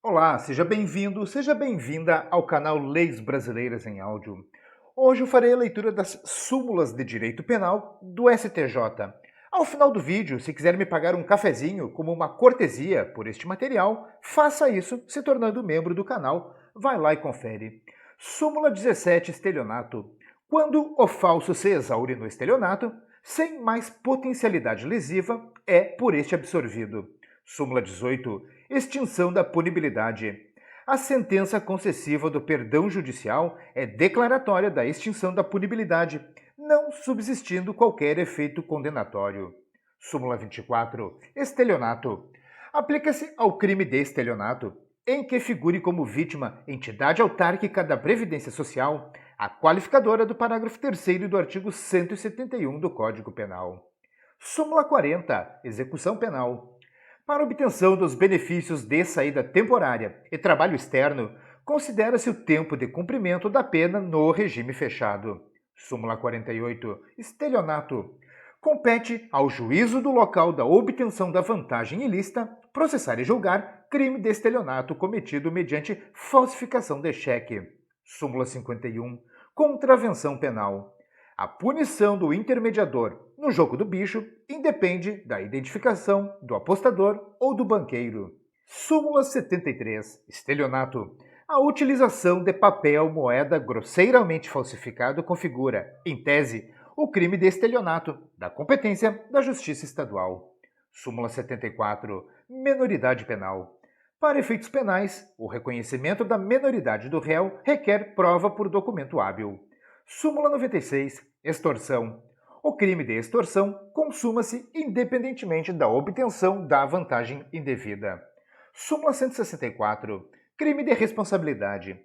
Olá, seja bem-vindo, seja bem-vinda ao canal Leis Brasileiras em Áudio. Hoje eu farei a leitura das súmulas de direito penal do STJ. Ao final do vídeo, se quiser me pagar um cafezinho como uma cortesia por este material, faça isso se tornando membro do canal. Vai lá e confere. Súmula 17, estelionato. Quando o falso se exaure no estelionato, sem mais potencialidade lesiva, é por este absorvido. Súmula 18, extinção da punibilidade. A sentença concessiva do perdão judicial é declaratória da extinção da punibilidade, não subsistindo qualquer efeito condenatório. Súmula 24, estelionato. Aplica-se ao crime de estelionato, em que figure como vítima entidade autárquica da Previdência Social, a qualificadora do parágrafo 3º do artigo 171 do Código Penal. Súmula 40, execução penal. Para obtenção dos benefícios de saída temporária e trabalho externo, considera-se o tempo de cumprimento da pena no regime fechado. Súmula 48. Estelionato. Compete ao juízo do local da obtenção da vantagem ilícita processar e julgar crime de estelionato cometido mediante falsificação de cheque. Súmula 51. Contravenção penal. A punição do intermediador no jogo do bicho independe da identificação do apostador ou do banqueiro. Súmula 73. Estelionato. A utilização de papel moeda grosseiramente falsificado configura, em tese, o crime de estelionato, da competência da Justiça Estadual. Súmula 74. Menoridade penal. Para efeitos penais, o reconhecimento da menoridade do réu requer prova por documento hábil. Súmula 96. Extorsão. O crime de extorsão consuma-se independentemente da obtenção da vantagem indevida. Súmula 164. Crime de responsabilidade.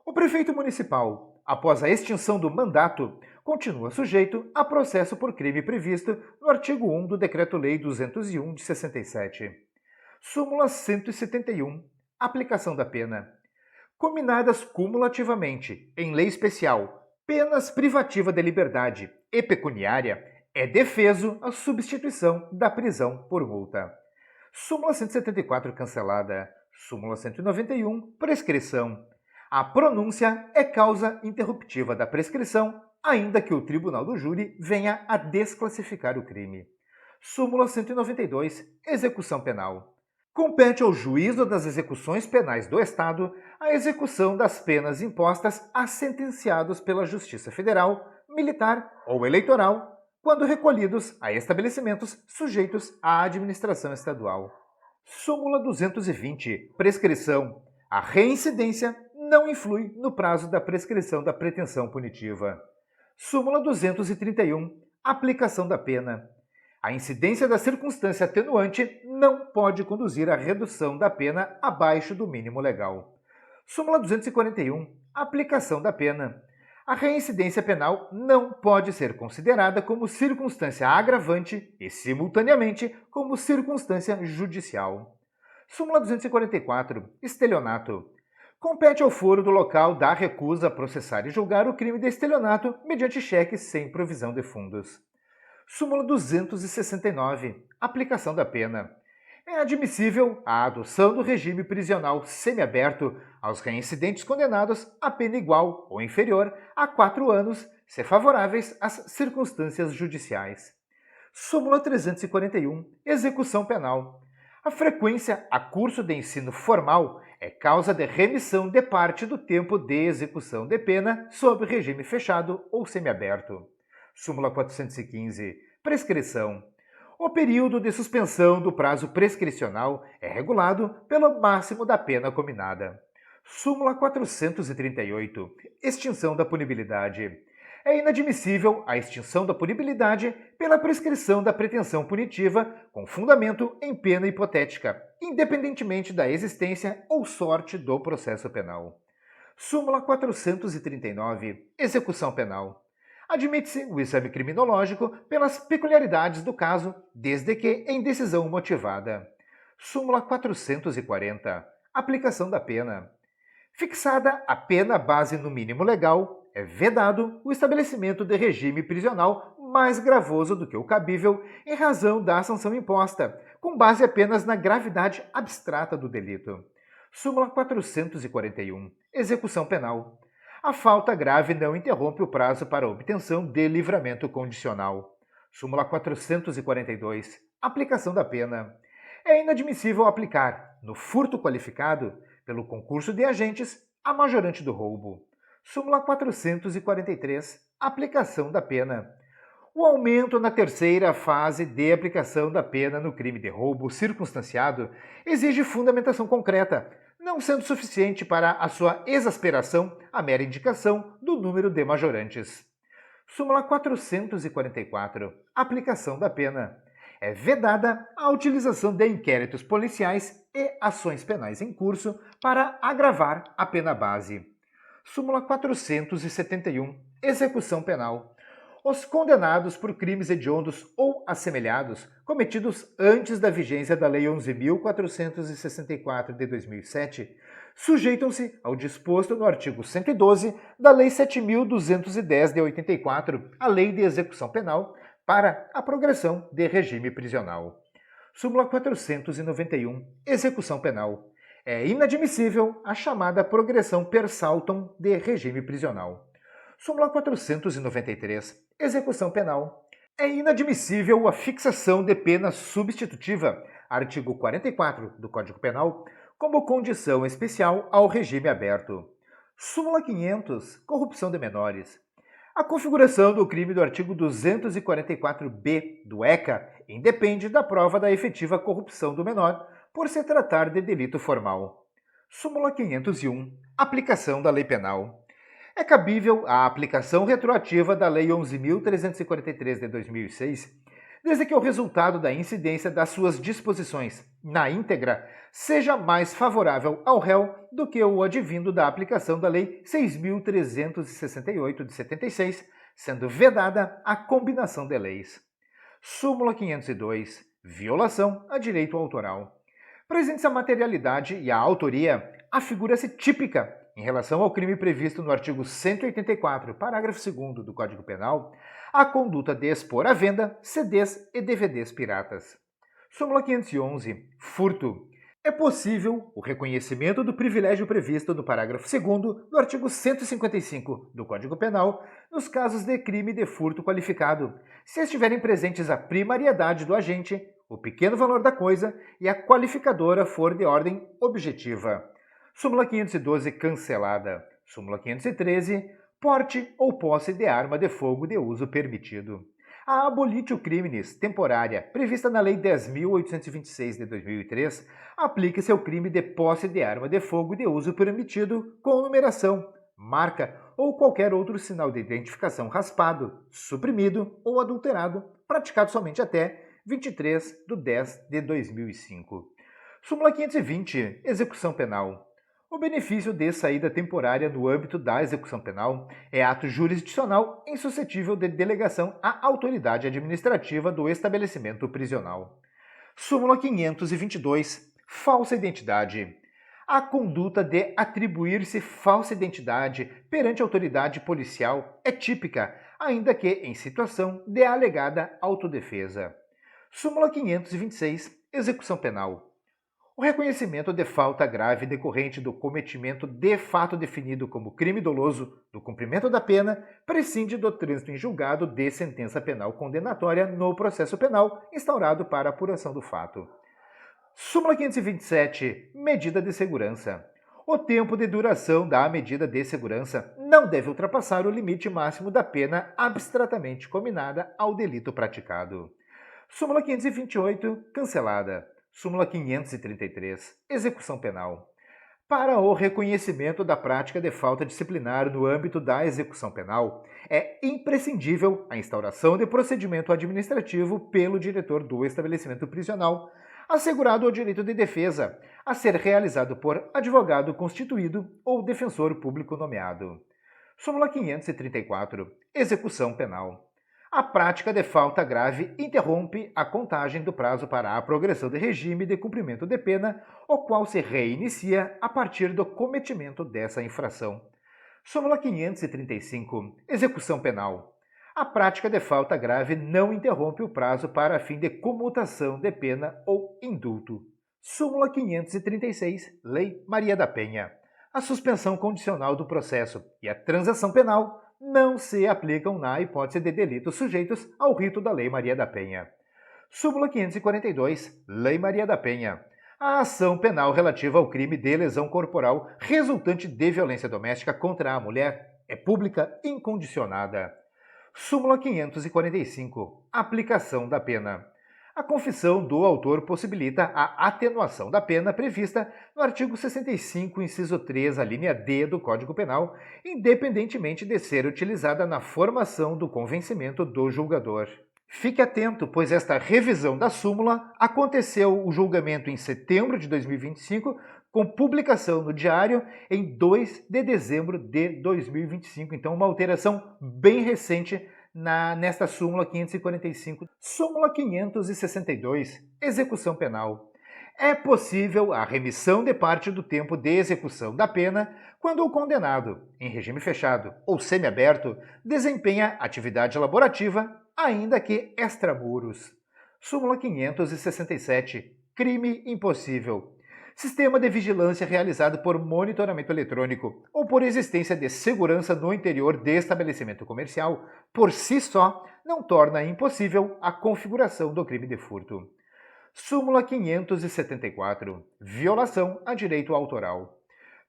O prefeito municipal, após a extinção do mandato, continua sujeito a processo por crime previsto no artigo 1 do Decreto-Lei 201 de 67. Súmula 171. Aplicação da pena. Combinadas cumulativamente em lei especial, penas privativa de liberdade e pecuniária, é defeso a substituição da prisão por multa. Súmula 174 cancelada. Súmula 191, prescrição. A pronúncia é causa interruptiva da prescrição, ainda que o tribunal do júri venha a desclassificar o crime. Súmula 192, execução penal. Compete ao juízo das execuções penais do Estado a execução das penas impostas a sentenciados pela Justiça Federal, Militar ou Eleitoral, quando recolhidos a estabelecimentos sujeitos à administração estadual. Súmula 220. Prescrição. A reincidência não influi no prazo da prescrição da pretensão punitiva. Súmula 231. Aplicação da pena. A incidência da circunstância atenuante não pode conduzir à redução da pena abaixo do mínimo legal. Súmula 241. Aplicação da pena. A reincidência penal não pode ser considerada como circunstância agravante e, simultaneamente, como circunstância judicial. Súmula 244. Estelionato. Compete ao foro do local da recusa a processar e julgar o crime de estelionato mediante cheque sem provisão de fundos. Súmula 269. Aplicação da pena. É admissível a adoção do regime prisional semiaberto aos reincidentes condenados a pena igual ou inferior a 4 anos, se favoráveis às circunstâncias judiciais. Súmula 341. Execução penal. A frequência a curso de ensino formal é causa de remissão de parte do tempo de execução de pena sob regime fechado ou semiaberto. Súmula 415. Prescrição. O período de suspensão do prazo prescricional é regulado pelo máximo da pena cominada. Súmula 438. Extinção da punibilidade. É inadmissível a extinção da punibilidade pela prescrição da pretensão punitiva com fundamento em pena hipotética, independentemente da existência ou sorte do processo penal. Súmula 439. Execução penal. Admite-se o exame criminológico pelas peculiaridades do caso, desde que em decisão motivada. Súmula 440. Aplicação da pena. Fixada a pena base no mínimo legal, é vedado o estabelecimento de regime prisional mais gravoso do que o cabível em razão da sanção imposta, com base apenas na gravidade abstrata do delito. Súmula 441. Execução penal. A falta grave não interrompe o prazo para obtenção de livramento condicional. Súmula 442. Aplicação da pena. É inadmissível aplicar, no furto qualificado, pelo concurso de agentes, a majorante do roubo. Súmula 443. Aplicação da pena. O aumento na terceira fase de aplicação da pena no crime de roubo circunstanciado exige fundamentação concreta, não sendo suficiente para a sua exasperação a mera indicação do número de majorantes. Súmula 444. Aplicação da pena. É vedada a utilização de inquéritos policiais e ações penais em curso para agravar a pena base. Súmula 471. Execução penal. Os condenados por crimes hediondos ou assemelhados cometidos antes da vigência da Lei 11.464 de 2007 sujeitam-se ao disposto no artigo 112 da Lei 7.210 de 84, a Lei de Execução Penal, para a progressão de regime prisional. Súmula 491. Execução penal. É inadmissível a chamada progressão per saltum de regime prisional. Súmula 493. Execução penal. É inadmissível a fixação de pena substitutiva, artigo 44 do Código Penal, como condição especial ao regime aberto. Súmula 500. Corrupção de menores. A configuração do crime do artigo 244-B do ECA independe da prova da efetiva corrupção do menor, por se tratar de delito formal. Súmula 501. Aplicação da lei penal. É cabível a aplicação retroativa da Lei 11.343 de 2006, desde que o resultado da incidência das suas disposições, na íntegra, seja mais favorável ao réu do que o advindo da aplicação da Lei 6.368 de 76, sendo vedada a combinação de leis. Súmula 502. Violação a direito autoral. Presente a materialidade e a autoria, a figura-se típica em relação ao crime previsto no artigo 184, parágrafo 2º do Código Penal, a conduta de expor à venda CDs e DVDs piratas. Súmula 511. Furto. É possível o reconhecimento do privilégio previsto no parágrafo 2º do artigo 155 do Código Penal nos casos de crime de furto qualificado, se estiverem presentes a primariedade do agente, o pequeno valor da coisa e a qualificadora for de ordem objetiva. Súmula 512, cancelada. Súmula 513, porte ou posse de arma de fogo de uso permitido. A abolitio criminis temporária, prevista na Lei 10.826 de 2003, aplica-se ao crime de posse de arma de fogo de uso permitido com numeração, marca ou qualquer outro sinal de identificação raspado, suprimido ou adulterado, praticado somente até 23/10/2005. Súmula 520, execução penal. O benefício de saída temporária no âmbito da execução penal é ato jurisdicional insuscetível de delegação à autoridade administrativa do estabelecimento prisional. Súmula 522. Falsa identidade. A conduta de atribuir-se falsa identidade perante a autoridade policial é típica, ainda que em situação de alegada autodefesa. Súmula 526. Execução penal. O reconhecimento de falta grave decorrente do cometimento de fato definido como crime doloso do cumprimento da pena prescinde do trânsito em julgado de sentença penal condenatória no processo penal instaurado para apuração do fato. Súmula 527. Medida de segurança. O tempo de duração da medida de segurança não deve ultrapassar o limite máximo da pena abstratamente combinada ao delito praticado. Súmula 528. Cancelada. Súmula 533. Execução penal. Para o reconhecimento da prática de falta disciplinar no âmbito da execução penal, é imprescindível a instauração de procedimento administrativo pelo diretor do estabelecimento prisional, assegurado o direito de defesa, a ser realizado por advogado constituído ou defensor público nomeado. Súmula 534. Execução penal. A prática de falta grave interrompe a contagem do prazo para a progressão de regime de cumprimento de pena, o qual se reinicia a partir do cometimento dessa infração. Súmula 535. Execução penal. A prática de falta grave não interrompe o prazo para fim de comutação de pena ou indulto. Súmula 536, Lei Maria da Penha. A suspensão condicional do processo e a transação penal não se aplicam na hipótese de delitos sujeitos ao rito da Lei Maria da Penha. Súmula 542, Lei Maria da Penha. A ação penal relativa ao crime de lesão corporal resultante de violência doméstica contra a mulher é pública incondicionada. Súmula 545, Aplicação da pena. A confissão do autor possibilita a atenuação da pena prevista no artigo 65, inciso 3, a linha D do Código Penal, independentemente de ser utilizada na formação do convencimento do julgador. Fique atento, pois esta revisão da súmula aconteceu o julgamento em setembro de 2025, com publicação no Diário em 2 de dezembro de 2025. Então, uma alteração bem recente nesta súmula 545. Súmula 562, execução penal. É possível a remissão de parte do tempo de execução da pena quando o condenado, em regime fechado ou semiaberto, desempenha atividade laborativa, ainda que extramuros. Súmula 567, crime impossível. Sistema de vigilância realizado por monitoramento eletrônico ou por existência de segurança no interior de estabelecimento comercial, por si só, não torna impossível a configuração do crime de furto. Súmula 574. Violação a direito autoral.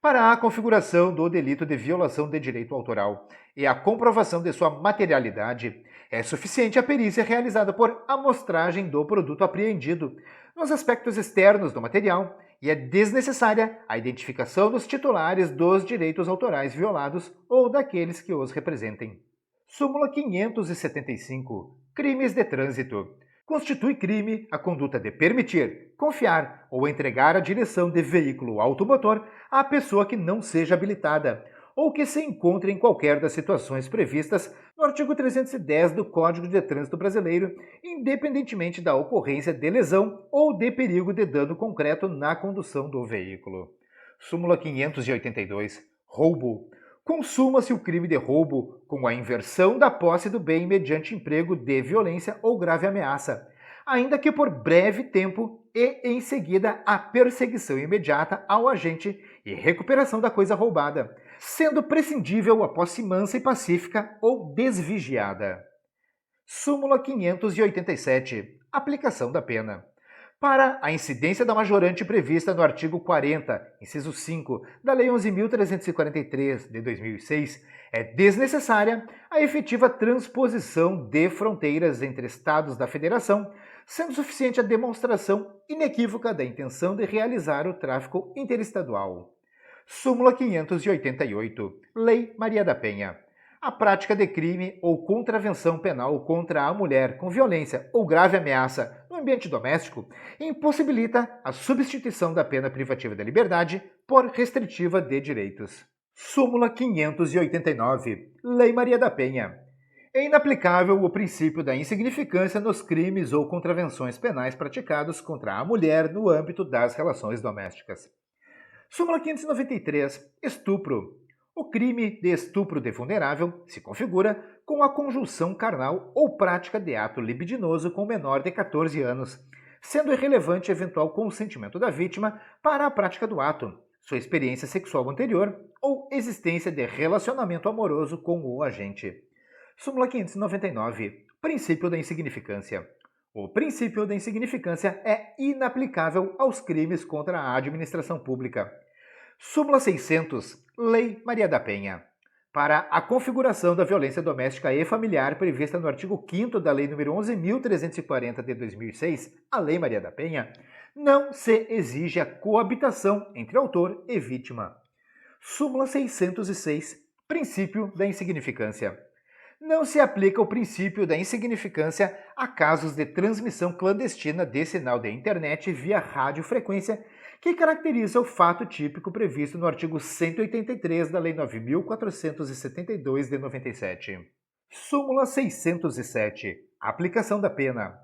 Para a configuração do delito de violação de direito autoral e a comprovação de sua materialidade, é suficiente a perícia realizada por amostragem do produto apreendido nos aspectos externos do material e é desnecessária a identificação dos titulares dos direitos autorais violados ou daqueles que os representem. Súmula 575. Crimes de trânsito. Constitui crime a conduta de permitir, confiar ou entregar a direção de veículo automotor à pessoa que não seja habilitada ou que se encontre em qualquer das situações previstas no artigo 310 do Código de Trânsito Brasileiro, independentemente da ocorrência de lesão ou de perigo de dano concreto na condução do veículo. Súmula 582. Roubo. Consuma-se o crime de roubo com a inversão da posse do bem mediante emprego de violência ou grave ameaça, ainda que por breve tempo e em seguida a perseguição imediata ao agente e recuperação da coisa roubada, sendo prescindível a posse mansa e pacífica ou desvigiada. Súmula 587. Aplicação da pena. Para a incidência da majorante prevista no artigo 40, inciso 5, da Lei 11.343, de 2006, é desnecessária a efetiva transposição de fronteiras entre estados da Federação, sendo suficiente a demonstração inequívoca da intenção de realizar o tráfico interestadual. Súmula 588. Lei Maria da Penha. A prática de crime ou contravenção penal contra a mulher com violência ou grave ameaça no ambiente doméstico impossibilita a substituição da pena privativa da liberdade por restritiva de direitos. Súmula 589. Lei Maria da Penha. É inaplicável o princípio da insignificância nos crimes ou contravenções penais praticados contra a mulher no âmbito das relações domésticas. Súmula 593. Estupro. O crime de estupro de vulnerável se configura com a conjunção carnal ou prática de ato libidinoso com menor de 14 anos, sendo irrelevante eventual consentimento da vítima para a prática do ato, sua experiência sexual anterior ou existência de relacionamento amoroso com o agente. Súmula 599. Princípio da insignificância. O princípio da insignificância é inaplicável aos crimes contra a administração pública. Súmula 600. Lei Maria da Penha. Para a configuração da violência doméstica e familiar prevista no artigo 5º da Lei nº 11.340 de 2006, a Lei Maria da Penha, não se exige a coabitação entre autor e vítima. Súmula 606. Princípio da insignificância. Não se aplica o princípio da insignificância a casos de transmissão clandestina de sinal de internet via radiofrequência, que caracteriza o fato típico previsto no artigo 183 da Lei 9.472 de 97. Súmula 607. Aplicação da pena.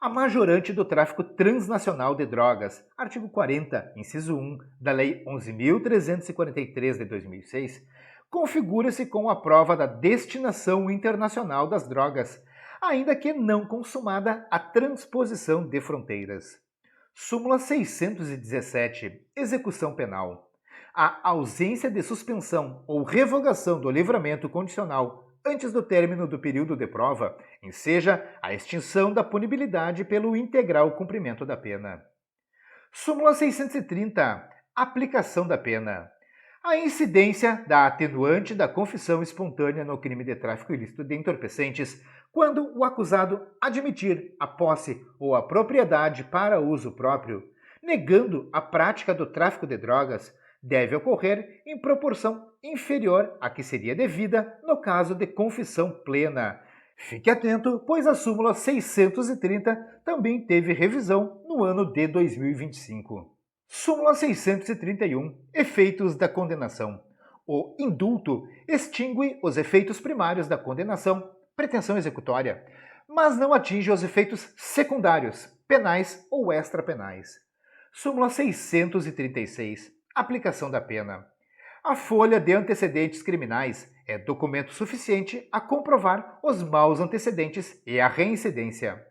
A majorante do tráfico transnacional de drogas, artigo 40, inciso 1 da Lei 11.343 de 2006, configura-se com a prova da destinação internacional das drogas, ainda que não consumada a transposição de fronteiras. Súmula 617. Execução penal. A ausência de suspensão ou revogação do livramento condicional antes do término do período de prova enseja a extinção da punibilidade pelo integral cumprimento da pena. Súmula 630. Aplicação da pena. A incidência da atenuante da confissão espontânea no crime de tráfico ilícito de entorpecentes quando o acusado admitir a posse ou a propriedade para uso próprio, negando a prática do tráfico de drogas, deve ocorrer em proporção inferior à que seria devida no caso de confissão plena. Fique atento, pois a súmula 630 também teve revisão no ano de 2025. Súmula 631. Efeitos da condenação. O indulto extingue os efeitos primários da condenação, pretensão executória, mas não atinge os efeitos secundários, penais ou extrapenais. Súmula 636. Aplicação da pena. A folha de antecedentes criminais é documento suficiente a comprovar os maus antecedentes e a reincidência.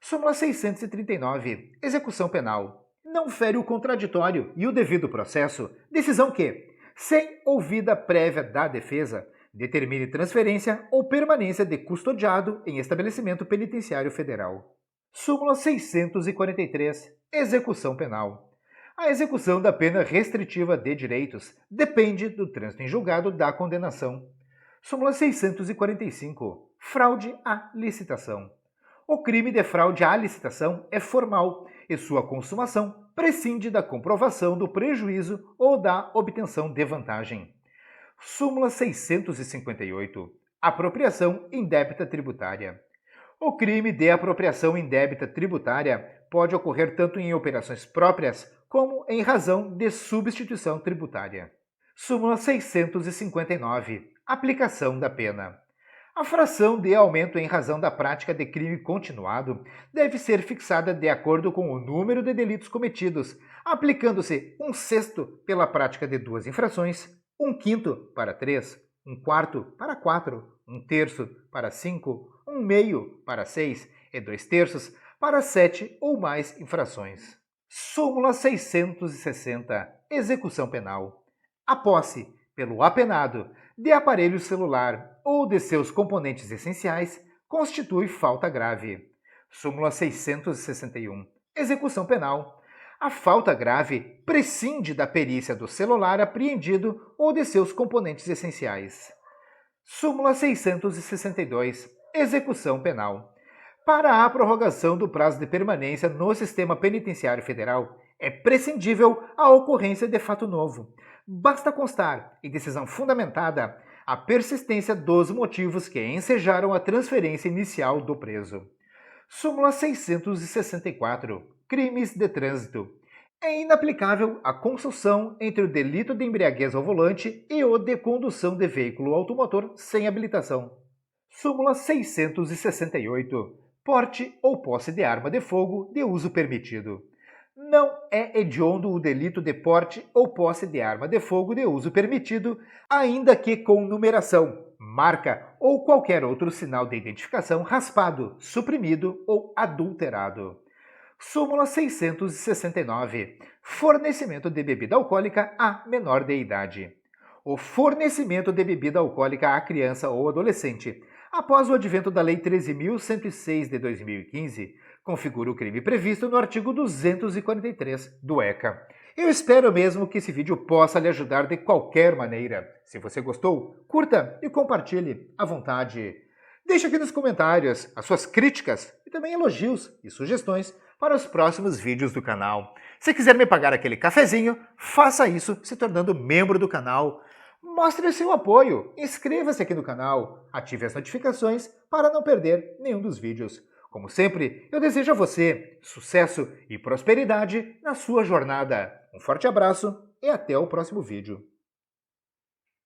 Súmula 639. Execução penal. Não fere o contraditório e o devido processo, decisão que, sem ouvida prévia da defesa, determine transferência ou permanência de custodiado em estabelecimento penitenciário federal. Súmula 643. Execução penal. A execução da pena restritiva de direitos depende do trânsito em julgado da condenação. Súmula 645. Fraude à licitação. O crime de fraude à licitação é formal e sua consumação prescinde da comprovação do prejuízo ou da obtenção de vantagem. Súmula 658. Apropriação indébita tributária. O crime de apropriação indébita tributária pode ocorrer tanto em operações próprias como em razão de substituição tributária. Súmula 659. Aplicação da pena. A fração de aumento em razão da prática de crime continuado deve ser fixada de acordo com o número de delitos cometidos, aplicando-se 1/6 pela prática de 2 infrações, 1/5 para 3, 1/4 para 4, 1/3 para 5, 1/2 para 6 e 2/3 para 7 ou mais infrações. Súmula 660. Execução penal. A posse, pelo apenado, de aparelho celular ou de seus componentes essenciais constitui falta grave. Súmula 661. Execução penal. A falta grave prescinde da perícia do celular apreendido ou de seus componentes essenciais. Súmula 662. Execução penal. Para a prorrogação do prazo de permanência no sistema penitenciário federal, é prescindível a ocorrência de fato novo. Basta constar, em decisão fundamentada, a persistência dos motivos que ensejaram a transferência inicial do preso. Súmula 664. Crimes de trânsito. É inaplicável a consulção entre o delito de embriaguez ao volante e o de condução de veículo automotor sem habilitação. Súmula 668. Porte ou posse de arma de fogo de uso permitido. Não é hediondo o delito de porte ou posse de arma de fogo de uso permitido, ainda que com numeração, marca ou qualquer outro sinal de identificação raspado, suprimido ou adulterado. Súmula 669. Fornecimento de bebida alcoólica a menor de idade. O fornecimento de bebida alcoólica à criança ou adolescente, após o advento da Lei 13.106 de 2015, configura o crime previsto no artigo 243 do ECA. Eu espero mesmo que esse vídeo possa lhe ajudar de qualquer maneira. Se você gostou, curta e compartilhe à vontade. Deixe aqui nos comentários as suas críticas e também elogios e sugestões para os próximos vídeos do canal. Se quiser me pagar aquele cafezinho, faça isso se tornando membro do canal. Mostre seu apoio, inscreva-se aqui no canal, ative as notificações para não perder nenhum dos vídeos. Como sempre, eu desejo a você sucesso e prosperidade na sua jornada. Um forte abraço e até o próximo vídeo.